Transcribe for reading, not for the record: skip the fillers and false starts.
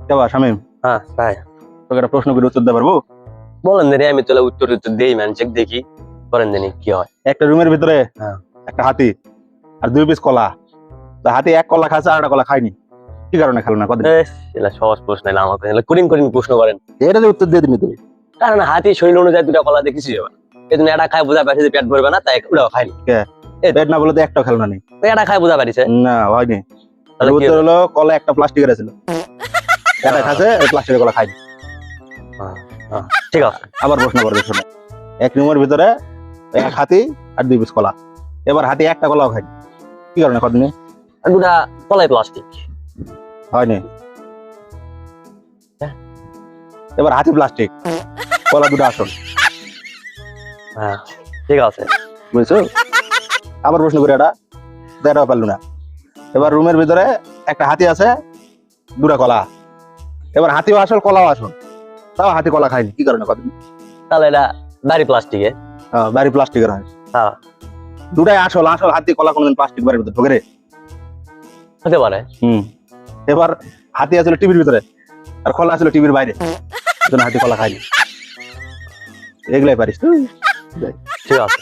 কেবা শামিম, হ্যাঁ তাই তোকে একটা প্রশ্ন করে উত্তর দিতে পারবো? বলেন দেনি, আমি তাহলে উত্তর দেই চেক দেখি, করেন দেনি কি হয়। একটা রুমের ভিতরে হ্যাঁ। একটা হাতি আর 2 পিস কলা। তা হাতি এক কলা খাচ্ছে আর একটা কলা খায়নি, কি কারণে খেলো না কদিন? এলা সহজ প্রশ্ন, এলা আমাকে করিন প্রশ্ন করেন। এটা যে উত্তর দিয়ে দিবি তুই। কারণ হাতি শরীর অনুযায়ী দুটা কলা দেখেছি এবার, এই জন্য এটা খায় বোঝা পারছে যে পেট ভরবে না, তাই ওটাও খায়নি। পেট না বলে তো একটাও খেলো না নি। তো এটা খায় বোঝা পারিছে না হয়নি। তাহলে কি উত্তর হলো? হলো কলা একটা প্লাস্টিকের ছিল, এটা খাচ্ছে প্লাস্টিকের কলা খায়নি। ঠিক আছে, আবার প্রশ্ন করবে শুনে। এক রুমের ভিতরে এক হাতি আর 2 পিস কলা। এবার হাতি একটা কলাও খায়নি, কি কারণে কদিনে? আর দুটা কলাই প্লাস্টিক। হয়নি। এবার হাতি প্লাস্টিক, কলা দুটো আসল। হ্যাঁ ঠিক আছে, বুঝছো? আবার প্রশ্ন করে এটাও পারলো না। এবার রুমের ভিতরে একটা হাতি আছে, দুটা কলা। এবার হাতিও আসল কলাও আসল, তাও হাতি কলা খায়নি, কি কারণে কদিন? তাহলে এটা বাড়ি প্লাস্টিকে। বাড়ি প্লাস্টিকের হয়। হ্যাঁ দুটাই আসল, আসল হাতি কলা কোনদিন প্লাস্টিক বাড়ির ভিতরে ঢোকে রে? হতে পারে। এবার হাতি আসলে টিভির ভিতরে আর কলা আসলে টিভির বাইরে, এজন্য হাতি কলা খায়নি। এগুলাই পারিস তুই। ঠিক আছে।